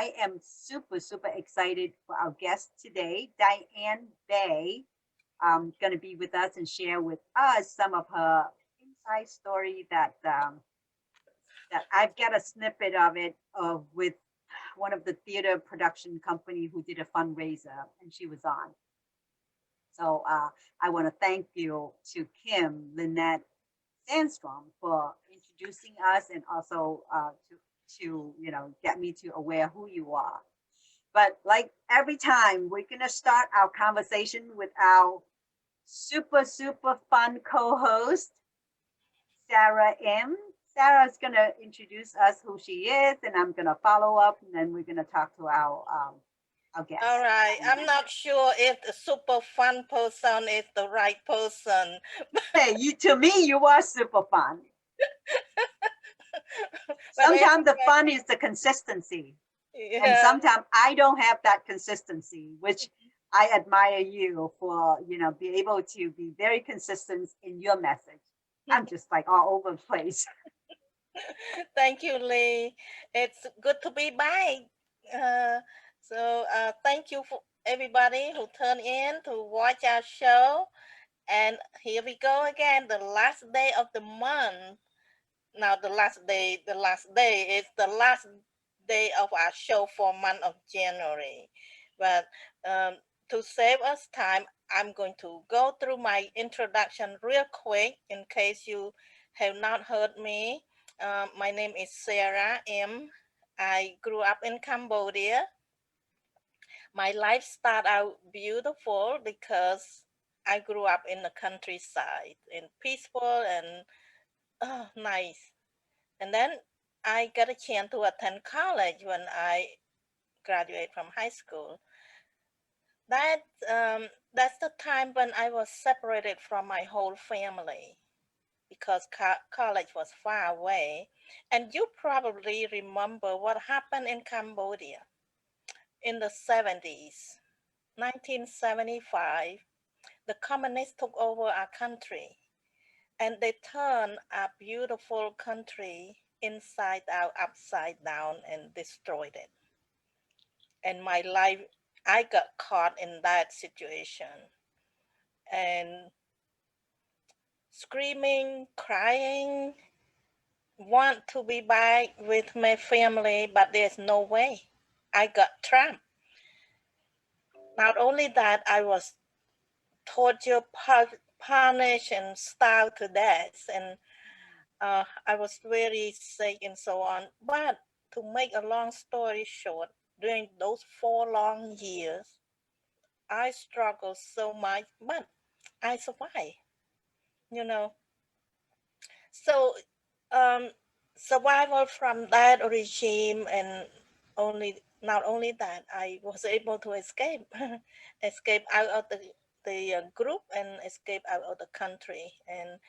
I am super, super excited for our guest today, Diane Bay. Going to be with us and share with us some of her inside story that I've got a snippet of it of with one of the theater production company who did a fundraiser and she was on. So I want to thank you to Kim Lynette Sandstrom for introducing us and also to get me to aware who you are. But like every time, we're gonna start our conversation with our super super fun co-host Sarah M. Sarah's gonna introduce us who she is, and I'm gonna follow up, and then we're gonna talk to our All guest. right. I'm not sure if the super fun person is the right person. Hey, you to me, you are super fun. But Sometimes the anyway, fun is the consistency, and yeah. sometimes I don't have that consistency, which I admire you for. Be able to be very consistent in your message. I'm just like all over the place. Thank you, Lee. It's good to be back. Uh, thank you for everybody who turned in to watch our show. And here we go again, the last day of the month. Now, the last day is the last day of our show for month of January. But um, to save us time, I'm going to go through my introduction real quick in case you have not heard me. My name is Sarah M. I grew up in Cambodia. My life started out beautiful because I grew up in the countryside and peaceful and nice. And then I got a chance to attend college when I graduated from high school. That that's the time when I was separated from my whole family because college was far away. And you probably remember what happened in Cambodia in the 70s. 1975, the communists took over our country and they turned our beautiful country inside out, upside down, and destroyed it. And my life, I got caught in that situation and screaming, crying, want to be back with my family, but there's no way. I got trapped. Not only that, I was tortured, punished, and starved to death. And I was very sick and so on. But to make a long story short, during those 4 long years, I struggled so much, but I survived, you know. So, um, survival from that regime, and only not only that, I was able to escape, escape out of the group and escape out of the country, and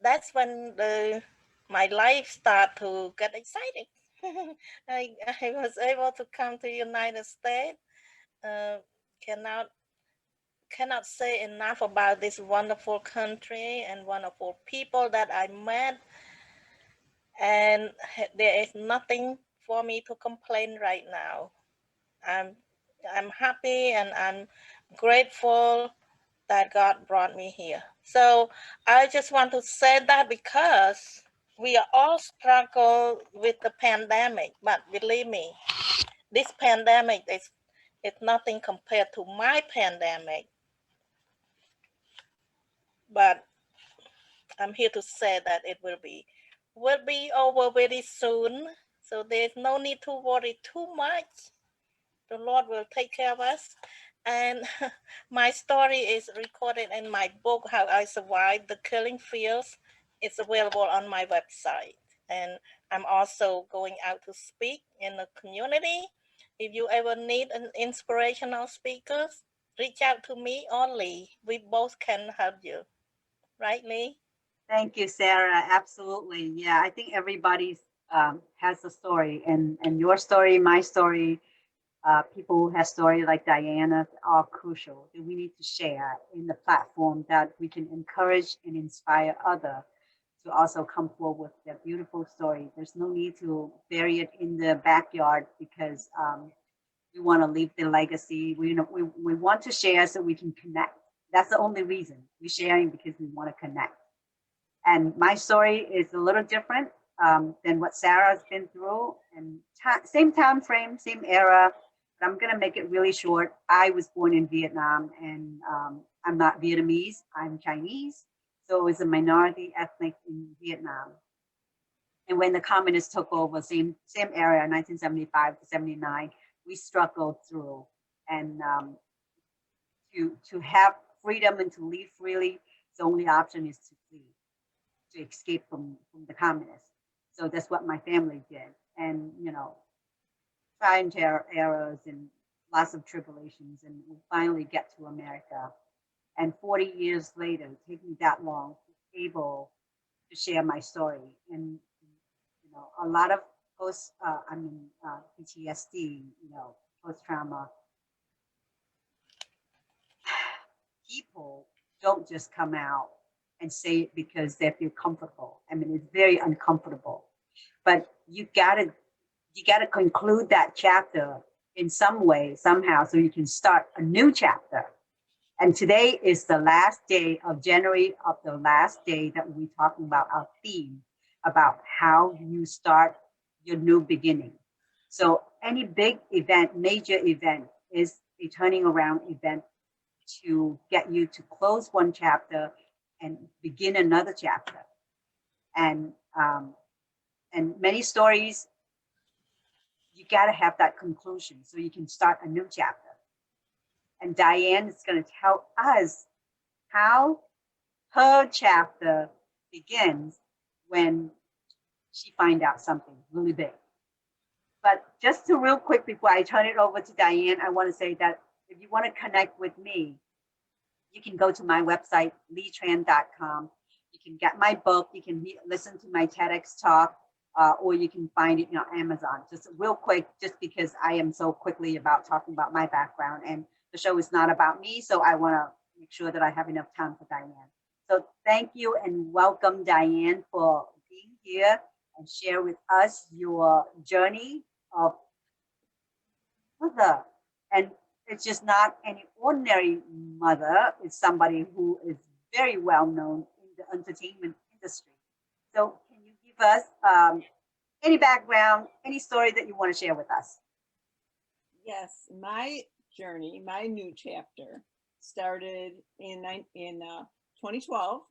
that's when the my life started to get exciting. I was able to come to United States. Uh, cannot cannot say enough about this wonderful country and wonderful people that I met, and there is nothing for me to complain right now. I'm I'm happy and I'm grateful that God brought me here. So I just want to say that because we are all struggle with the pandemic, but believe me, this pandemic is nothing compared to my pandemic. But I'm here to say that it will be over very soon. So there's no need to worry too much. The Lord will take care of us. And my story is recorded in my book, How I Survived the Killing Fields. It's available on my website. And I'm also going out to speak in the community. If you ever need an inspirational speaker, reach out to me or Lee. We both can help you. Right, Lee? Thank you, Sarah. Absolutely. Yeah, I think everybody's has a story, and your story, my story, people who have story like Diana's are crucial that we need to share in the platform that we can encourage and inspire other to to also come forward with their beautiful story. There's no need to bury it in the backyard because we want to leave the legacy. We want to share so we can connect. That's the only reason we're sharing, because we want to connect. And my story is a little different than what Sarah's been through, and same time frame, same era. But I'm gonna make it really short. I was born in Vietnam, and I'm not Vietnamese. I'm Chinese, so it was a minority ethnic in Vietnam. And when the communists took over, same era, 1975 to 79, we struggled through, and to have freedom and to live freely, the only option is to flee, to escape from the communists. So that's what my family did. And, trial and errors and lots of tribulations. And we finally get to America. And 40 years later, it took me that long to be able to share my story. And, a lot of PTSD, post trauma, people don't just come out and say it because they feel comfortable. I mean, it's very uncomfortable, but you gotta conclude that chapter in some way, somehow, so you can start a new chapter. And today is the last day of January, of the last day that we're talking about our theme about how you start your new beginning. So any big event, major event, is a turning around event to get you to close one chapter and begin another chapter. And many stories, you got to have that conclusion so you can start a new chapter. And Diane is going to tell us how her chapter begins when she finds out something really big. But just to real quick before I turn it over to Diane, I want to say that if you want to connect with me, you can go to my website, leetran.com. You can get my book. You can listen to my TEDx talk, or you can find it on Amazon. Just real quick, just because I am so quickly about talking about my background, and the show is not about me, so I want to make sure that I have enough time for Diane. So thank you and welcome, Diane, for being here and share with us your journey of mother. And it's just not any ordinary mother. It's somebody who is very well known in the entertainment industry. So can you give us any background, any story that you want to share with us? Yes, my journey, my new chapter started in 2012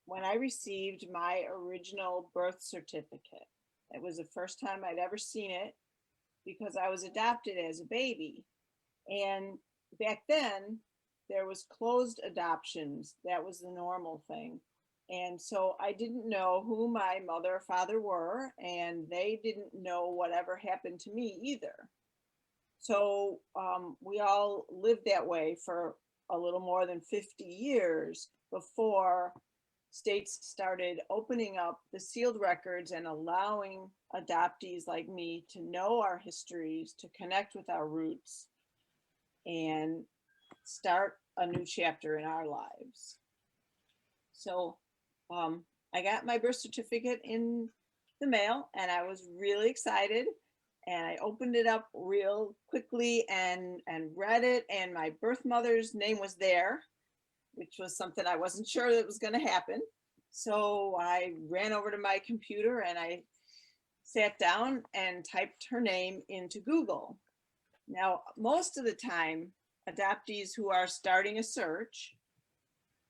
when I received my original birth certificate. It was the first time I'd ever seen it because I was adopted as a baby. And back then, there was closed adoptions. That was the normal thing. And so I didn't know who my mother or father were, and they didn't know whatever happened to me either. So we all lived that way for a little more than 50 years before states started opening up the sealed records and allowing adoptees like me to know our histories, to connect with our roots, and start a new chapter in our lives. So I got my birth certificate in the mail and I was really excited. And I opened it up real quickly and read it, and my birth mother's name was there, which was something I wasn't sure that was going to happen. So I ran over to my computer and I sat down and typed her name into Google. Now, most of the time, adoptees who are starting a search,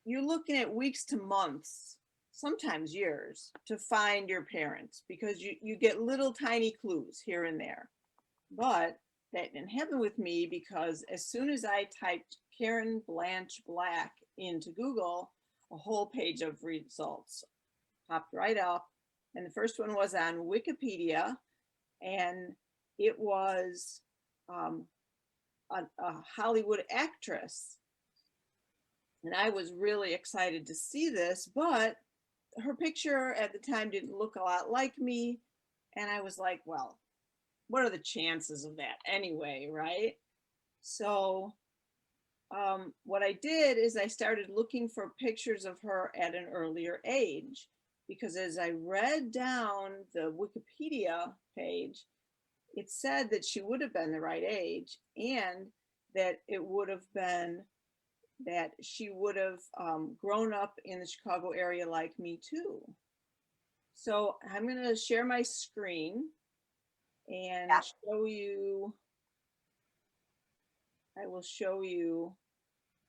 you're looking at weeks to months, sometimes years, to find your parents, because you get little tiny clues here and there. But that didn't happen with me, because as soon as I typed Karen Blanche Black into Google, a whole page of results popped right up. And the first one was on Wikipedia, and it was a Hollywood actress. And I was really excited to see this, but her picture at the time didn't look a lot like me. And I was like, well, what are the chances of that anyway, right? So what I did is I started looking for pictures of her at an earlier age, because as I read down the Wikipedia page, it said that she would have been the right age, and that it would have been that she would have grown up in the Chicago area like me too. So I'm going to share my screen and Yeah. show you. I will show you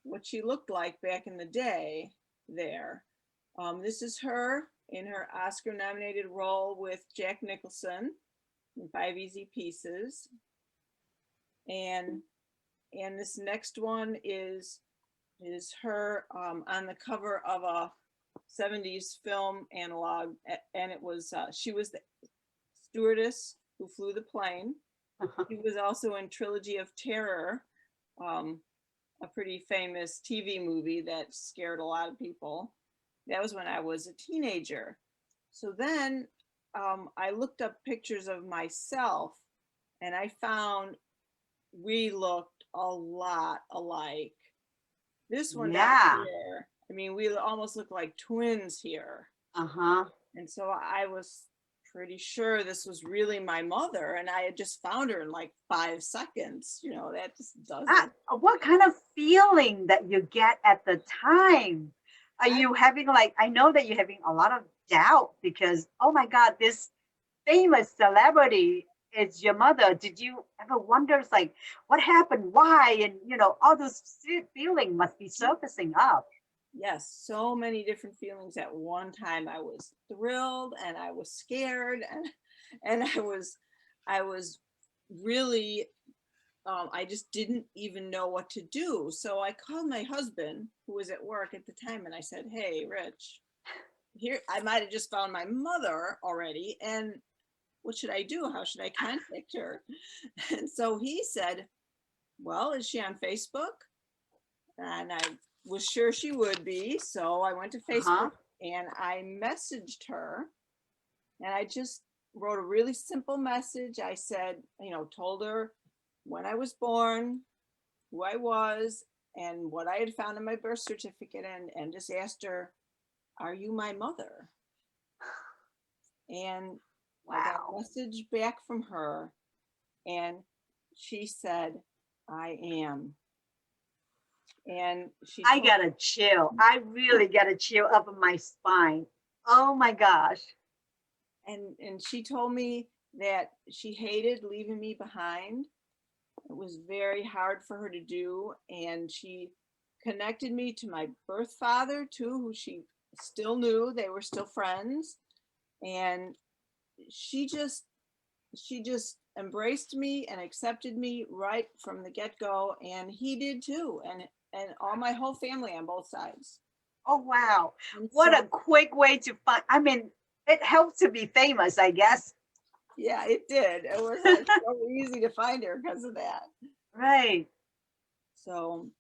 what she looked like back in the day there. This is her in her Oscar nominated role with Jack Nicholson in 5 Easy Pieces. And this next one is her on the cover of a 70s film analog, and it was she was the stewardess who flew the plane. She was also in Trilogy of Terror, a pretty famous TV movie that scared a lot of people. That was when I was a teenager. So then I looked up pictures of myself, and I found we looked a lot alike. This one down Yeah. here, I mean, we almost look like twins here. Uh-huh. And so I was pretty sure this was really my mother, and I had just found her in like 5 seconds. You know, that just doesn't. What kind of feeling that you get at the time? Are you having like, I know that you're having a lot of doubt because, oh my God, this famous celebrity is your mother. Did you ever wonder, it's like, what happened? Why? And, all those feeling must be surfacing up. Yes, so many different feelings at one time. I was thrilled and I was scared, and I was really I just didn't even know what to do. So I called my husband, who was at work at the time, and I said, "Hey, Rich, here I might have just found my mother already, and what should I do? How should I contact her?" And so he said, "Well, is she on Facebook?" And I was sure she would be. So I went to Facebook and I messaged her, and I just wrote a really simple message. I said, told her when I was born, who I was, and what I had found in my birth certificate, and just asked her, "Are you my mother?" And I got a Wow. message back from her, and she said, "I am." And she I told got a chill. I really got a chill up in my spine. Oh my gosh. and she told me that she hated leaving me behind. It was very hard for her to do, and she connected me to my birth father too, who she still knew. They were still friends, and she just embraced me and accepted me right from the get-go, and he did too, and all my whole family on both sides. Oh wow. And What a so quick way to find. I mean, it helps to be famous, I guess. yeah, it did. It was like so easy to find her because of that. Right. So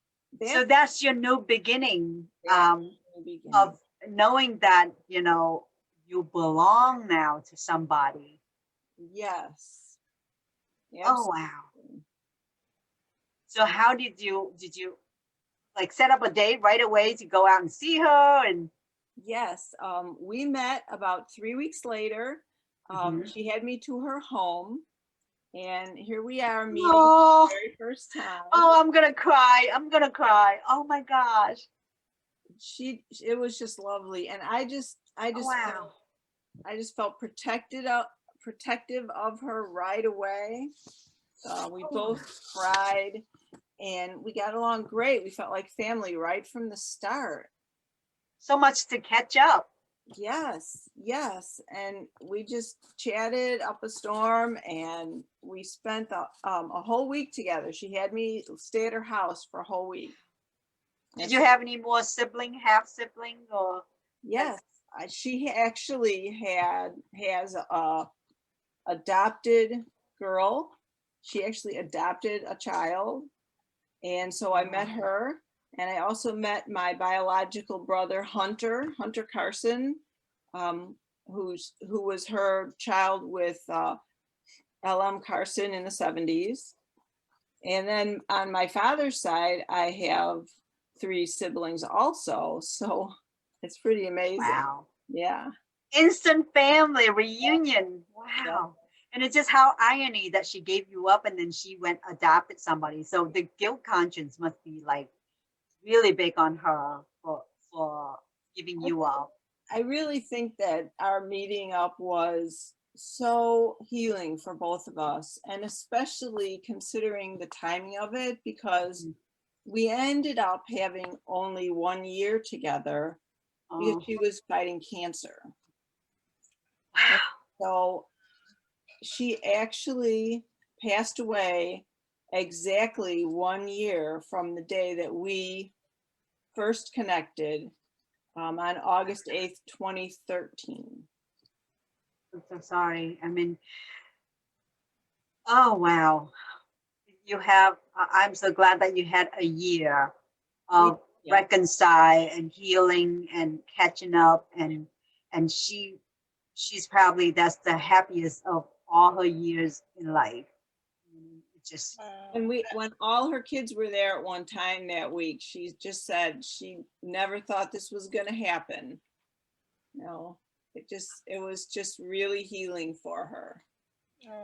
So that's that's your new beginning the beginning. of knowing that, you belong now to somebody. Yes, Oh absolutely. wow. So how did you like set up a date right away to go out and see her and Yes, we met about 3 weeks later. Mhm. She had me to her home, and here we are meeting for Oh, the very first time. oh, I'm gonna cry. I'm gonna cry. Oh my gosh. It was just lovely, and Oh, wow. I just felt protective of her right away. We Oh, both cried, and we got along great. We felt like family right from the start. so much to catch up. Yes, yes. And we just chatted up a storm, and we spent a whole week together. She had me stay at her house for a whole week. Did And you have any more sibling, half sibling, or like, yes, she actually has a adopted girl. She actually adopted a child. And so I met her, and I also met my biological brother, Hunter Carson, who was her child with L.M. Carson in the 70s. And then on my father's side, I have 3 siblings also. So it's pretty amazing. Wow. Yeah. Instant family reunion. Yeah. Wow. And it's just how irony that she gave you up and then she went adopted somebody. So the guilt conscience must be like really big on her for giving you up. I really think that our meeting up was so healing for both of us, and especially considering the timing of it, because we ended up having only 1 year together because Oh, she was fighting cancer. wow. So she actually passed away exactly 1 year from the day that we first connected, on August 8th, 2013. I'm so sorry. I mean, oh wow. I'm so glad that you had a year of Yeah. reconcile and healing and catching up and she's probably that's the happiest of all her years in life. It just And when all her kids were there at one time that week, she just said she never thought this was going to happen. No, it was just really healing for her.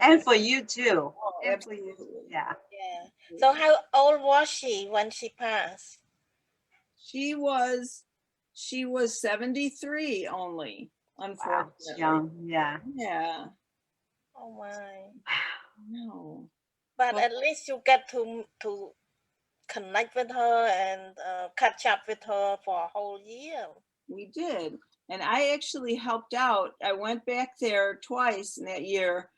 and for you too. Oh, And for you, absolutely. yeah. Yeah. So how old was she when she passed? She was 73 only, Wow, unfortunately. it's young, yeah. Yeah. Oh my. No. But But at least you get to connect with her and catch up with her for a whole year. we did. And I actually helped out. I went back there twice in that year.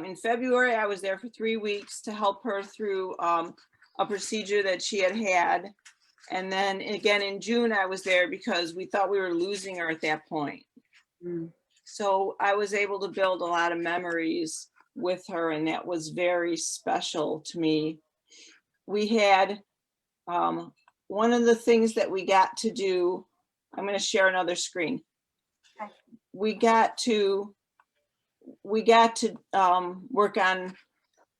In February, I was there for 3 weeks to help her through a procedure that she had had. And then again in June, I was there because we thought we were losing her at that point. Mm. So I was able to build a lot of memories with her, and that was very special to me. We had one of the things that we got to do, I'm going to share another screen. Okay. We got to work on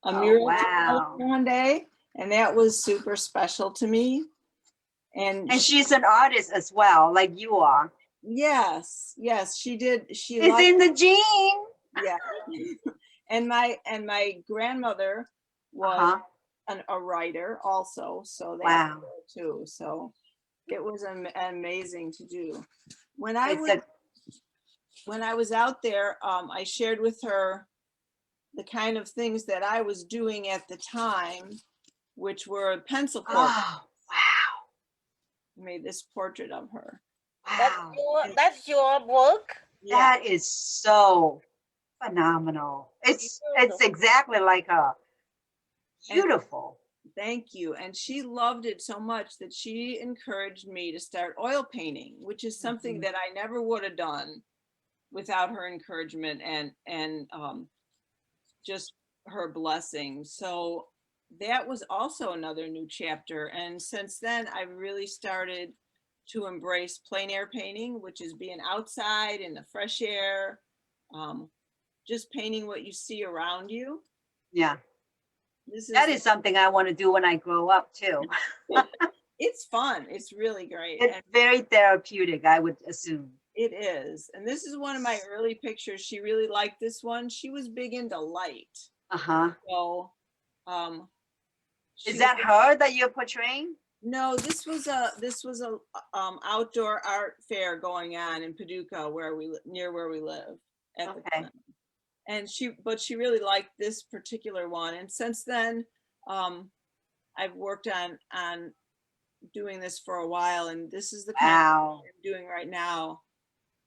a Oh, mural wow. one day, and that was super special to me. And she's an artist as well, like you are. yes, she did. She It's liked, in the gene. yeah. And my grandmother was Uh-huh. a writer also, so that Wow. too. So it was amazing to do. When I It's was a when I was out there, I shared with her the kind of things that I was doing at the time, which were pencil portraits. oh wow. I made this portrait of her. Wow. That's your work. Yeah, That is so phenomenal. It's Beautiful. exactly like her. And Beautiful. thank you. And she loved it so much that she encouraged me to start oil painting, which is something Mhm. that I never would have done without her encouragement and just her blessing. So that was also another new chapter. And since then, I've really started to embrace plein air painting, which is being outside in the fresh air, just painting what you see around you. Yeah. This That is something I want to do when I grow up too. it's fun. It's really great. It's And very therapeutic, I would assume. it is. And this is one of my early pictures. She really liked this one. She was big into light. Uh-huh. So Is that her that you're portraying? no, this was a outdoor art fair going on in Paducah near where we live at the Okay. time. And she really liked this particular one. And since then, I've worked on doing this for a while, and this is the kind of Wow. I'm doing right now.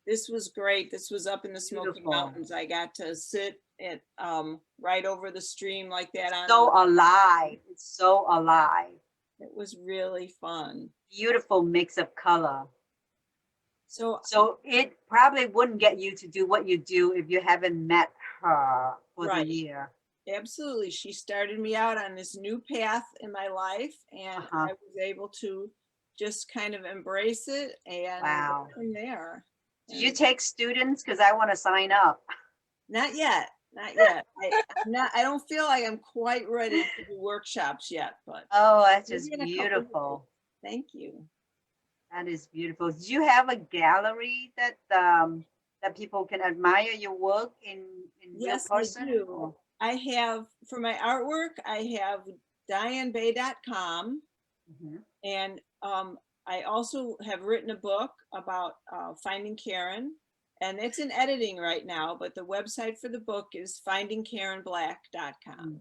This was great. This was up in the Smoky Beautiful. Mountains. I got to sit at right over the stream like that on So alive. It's so alive. it was really fun. Beautiful mix of color. So So it probably wouldn't get you to do what you do if you haven't met her for the right. year. Absolutely. She started me out on this new path in my life, and Uh-huh. I was able to just kind of embrace it and Wow. go from there. Do you take students? Because I want to sign up. Not yet. Not yet. I don't feel like I'm quite ready to do workshops yet, but Oh, that's maybe just in a couple years. beautiful. Thank you. That is beautiful. Do you have a gallery that that people can admire your work in real Yes, I person? do. Or- I have, for my artwork, I have dianebay.com. Mhm. And I also have written a book about finding Karen, and it's in editing right now, but the website for the book is findingkarenblack.com. Mm.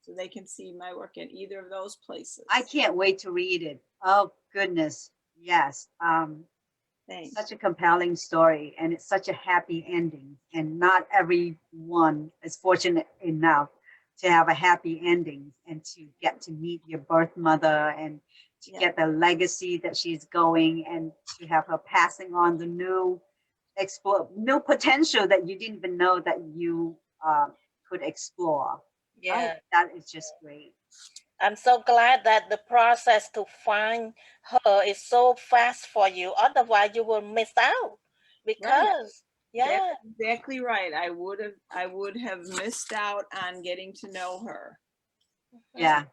So they can see my work in either of those places. I can't wait to read it. Oh goodness, yes. Thanks. Such a compelling story, and it's such a happy ending. And not everyone is fortunate enough to have a happy ending and to get to meet your birth mother and to Yeah. get the legacy that she's going and to have her passing on the new explore new potential that you didn't even know that you could explore. Yeah. That is just great. I'm so glad that the process to find her is so fast for you. Otherwise, you will miss out. Because, That's yeah, exactly right. I would have missed out on getting to know her. Yeah,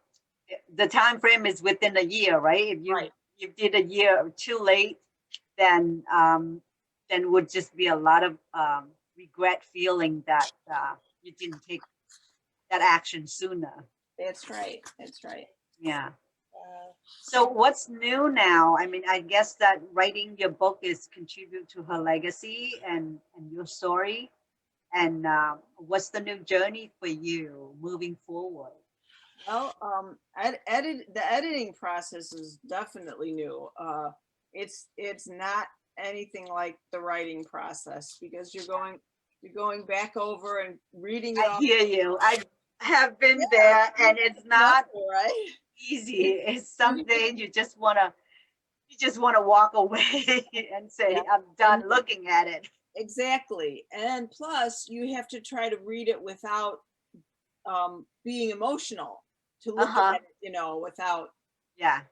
the time frame is within a year, right? If Right. you did a year too late, then would just be a lot of regret feeling that you didn't take that action sooner. That's right. That's right. Yeah. uh, So what's new now? I mean, I guess that writing your book is contribute to her legacy and your story. And what's the new journey for you moving forward? Well, the editing process is definitely new. It's not anything like the writing process because you're going back over and reading it I all. hear you. I have been Yeah, there, and it's not nothing, right? easy. It's something you just wanna walk away and Yeah. say, I'm done looking at it. Exactly. And plus, you have to try to read it without being emotional to look Uh-huh. at it, without. Yeah,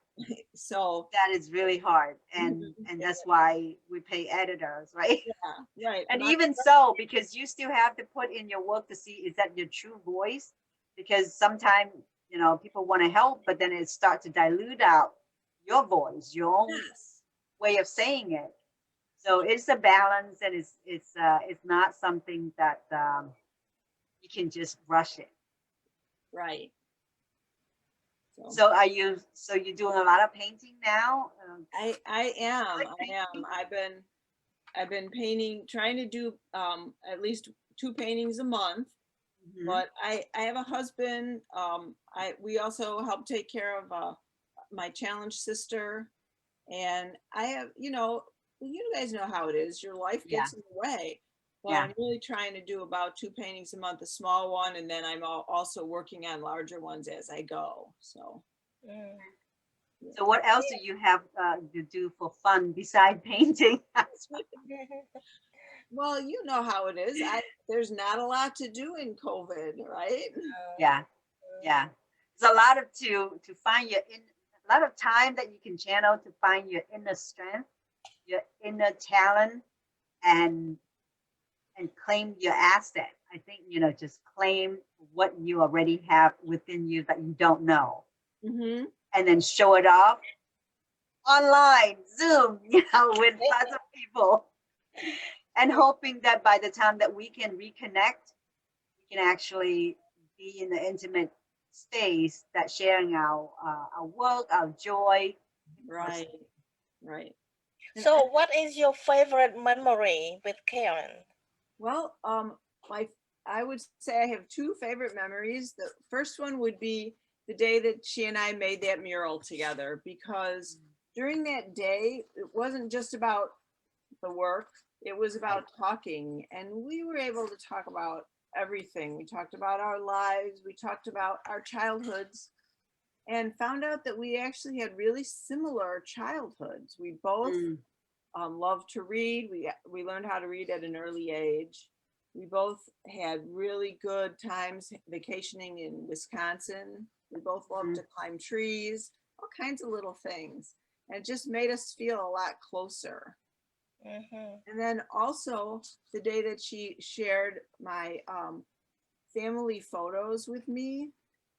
So, that is really hard, and mhm, that's why we pay editors, right? yeah, right. And even so, because you still have to put in your work to see is that your true voice, because sometimes people want to help, but then it starts to dilute out your voice, your own Yes, way of saying it. So it's a balance, and it's not something that you can just rush it. right. So. So you're doing a lot of painting now? I am. Like I am. painting? I've been painting, trying to do at least 2 paintings a month. Mhm. But I have a husband. We also help take care of my challenged sister, and I have, you guys know how it is. Your life Yeah, gets in the way. But yeah. I'm really trying to do about 2 paintings a month, a small one, and then I'm also working on larger ones as I go. So. mm. Yeah. So what else do you have to do for fun beside painting? Well, you know how it is. There's not a lot to do in COVID, right? Yeah, yeah. There's a lot of to find a lot of time that you can channel to find your inner strength, your inner talent, and claim your asset. I think just claim what you already have within you that you don't know, Mm-hmm. and then show it off online, Zoom, with lots of people, and hoping that by the time that we can reconnect, we can actually be in the intimate space that sharing our work, our joy in person. Right, right. And So, what is your favorite memory with Karen? well, my I would say I have 2 favorite memories. The first one would be the day that she and I made that mural together, because during that day, it wasn't just about the work, it was Right. about talking, and we were able to talk about everything. We talked about our lives, we talked about our childhoods, and found out that we actually had really similar childhoods. We both Mm, loved to read. We learned how to read at an early age. We both had really good times vacationing in Wisconsin. We both loved mhm. to climb trees, all kinds of little things. And it just made us feel a lot closer. Mm-hmm. And then also the day that she shared my family photos with me,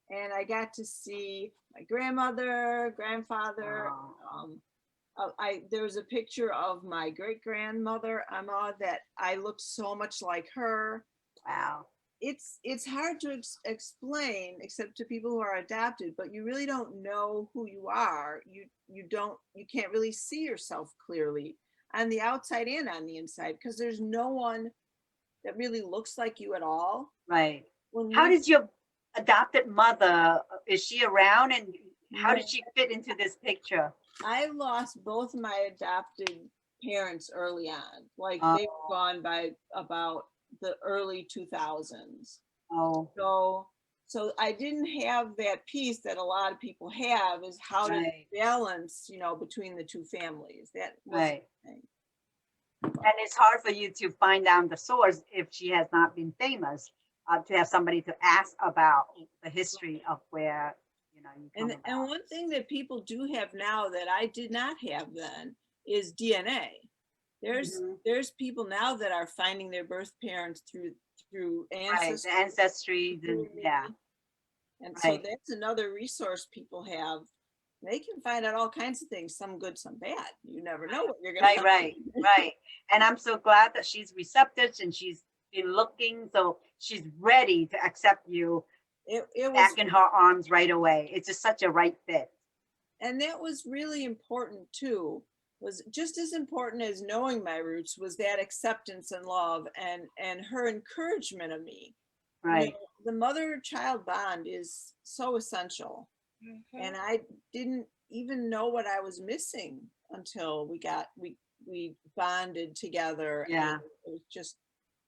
and I got to see my grandmother, grandfather. Oh, There was a picture of my great grandmother Emma that I looked so much like her. wow. It's hard to explain except to people who are adopted, but you really don't know who you are. You can't really see yourself clearly on the outside and on the inside because there's no one that really looks like you at all. Right. When How we does your adopted mother, is she around, and how No, did she fit into this picture? I lost both my adopted parents early on. Like Oh, they were gone by about the early 2000s. oh, So I didn't have that piece that a lot of people have is how to right, balance, between the two families. That was right. the thing. And it's hard for you to find down the source if she has not been famous, to have somebody to ask about the history of where, you come And about. one thing that people do have now that I did not have then is DNA. Mhm. There's people now that are finding their birth parents through Right, the ancestry. ancestry, then yeah, And so right. that's another resource people have. They can find out all kinds of things, some good, some bad. You never know what you're going to Right, find. right, right. And I'm so glad that she's receptive and she's been looking, so she's ready to accept you It was, back in her arms right away. It's just such a right fit. and that was really important too. Was just as important as knowing my roots was that acceptance and love and her encouragement of me. Right. The mother-child bond is so essential. Mhm. And I didn't even know what I was missing until we bonded together, and Yeah. it was just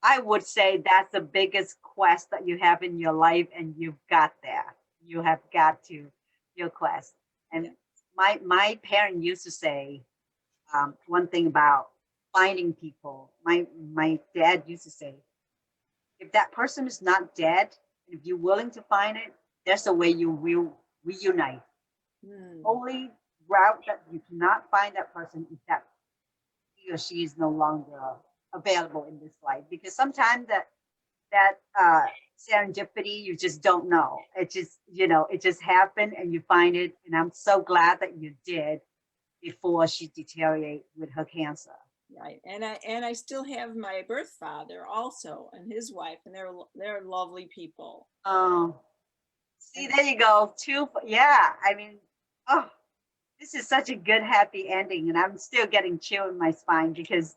I would say that's the biggest quest that you have in your life, and you've got there. You have got to your quest. yeah. And my parent used to say, one thing about finding people. My dad used to say, if that person is not dead, if you're willing to find it, there's a way you will reunite. Hmm. Only route that you cannot find that person is that he or she is no longer available in this life, because sometimes that serendipity, you just don't know. It just, it just happened and you find it. And I'm so glad that you did before she deteriorated with her cancer. Right. And I still have my birth father also and his wife, and they're lovely people. Um, See, And there you go. Two, yeah. I mean, oh, this is such a good, happy ending, and I'm still getting chill in my spine because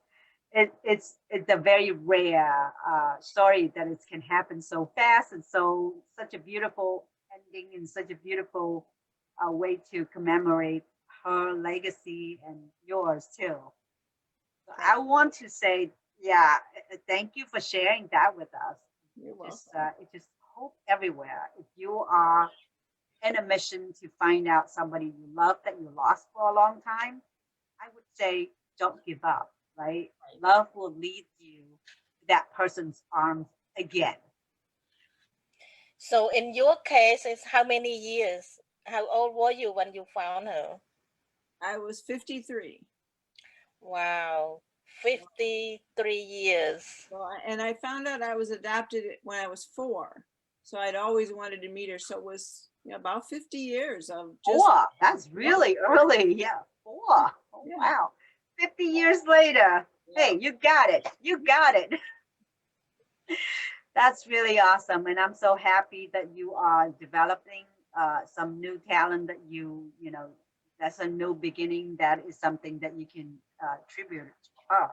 it's a very rare story that it can happen so fast, and such a beautiful ending and such a beautiful way to commemorate her legacy and yours too. So thank I want to say, yeah, thank you for sharing that with us. You're welcome. It just hope everywhere. If you are in a mission to find out somebody you love that you lost for a long time, I would say don't give up, right? Right. Love will lead you to that person's arms again. So in your case, it's how many years? How old were you when you found her? I was 53. Wow, 53 years. And I found out I was adopted when I was 4. So I'd always wanted to meet her. So it was about 50 years of just Four, that's love. really early. Yeah, four. Oh, Yeah. wow. 50 years later. Yeah. Hey, you got it. You got it. That's really awesome. And I'm so happy that you are developing some new talent that that's a new beginning. That is something that you can tribute to her.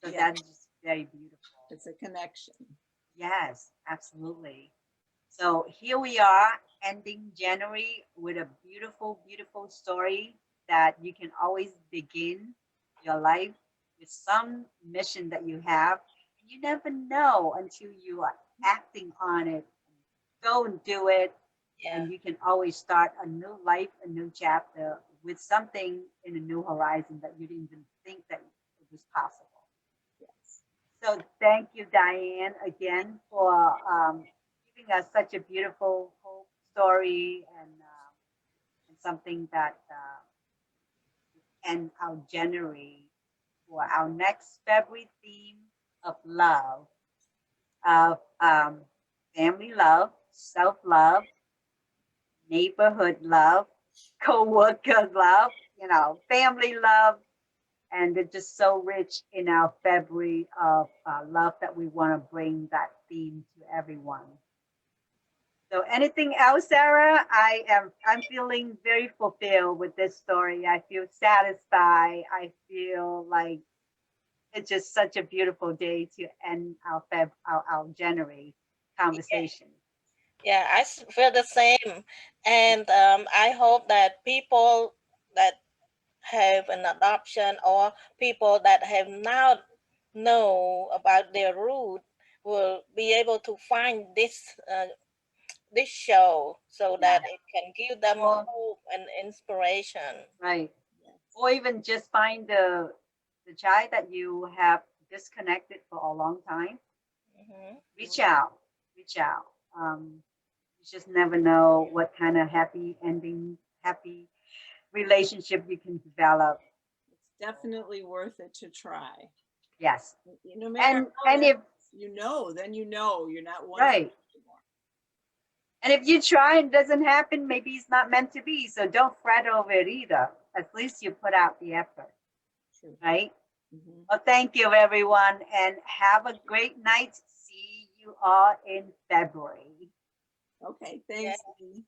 So Yeah. that is just very beautiful. It's a connection. Yes, absolutely. So here we are ending January with a beautiful, beautiful story that you can always begin your life with some mission that you have. You never know until you are acting on it. Go and do it, Yeah. and you can always start a new life, a new chapter with something in a new horizon that you didn't even think that it was possible. Yes. So thank you, Diane, again for giving us such a beautiful hope story, and something that end our January for our next February theme of love, of family love, self-love, neighborhood love, co-worker love, family love, and they're just so rich in our February of love that we want to bring that theme to everyone. So anything else, Sarah? I'm feeling very fulfilled with this story. I feel satisfied. I feel like it's just such a beautiful day to end our January conversation. Yeah, feel the same. And I hope that people that have an adoption or people that have now know about their root will be able to find this show so Yeah. that it can give them Or hope and inspiration. right. Or even just find the child that you have disconnected for a long time. Mhm. Reach out. Reach out. You just never know what kind of happy ending, happy relationship you can develop. It's definitely worth it to try. Yes. No matter how And if then you know you're not wondering right. anymore. And if you try and it doesn't happen, maybe it's not meant to be. So don't fret over it either. At least you put out the effort. True. Right? Mm-hmm. Well, thank you everyone and have a great night. See you all in February. Okay, thanks. Yeah.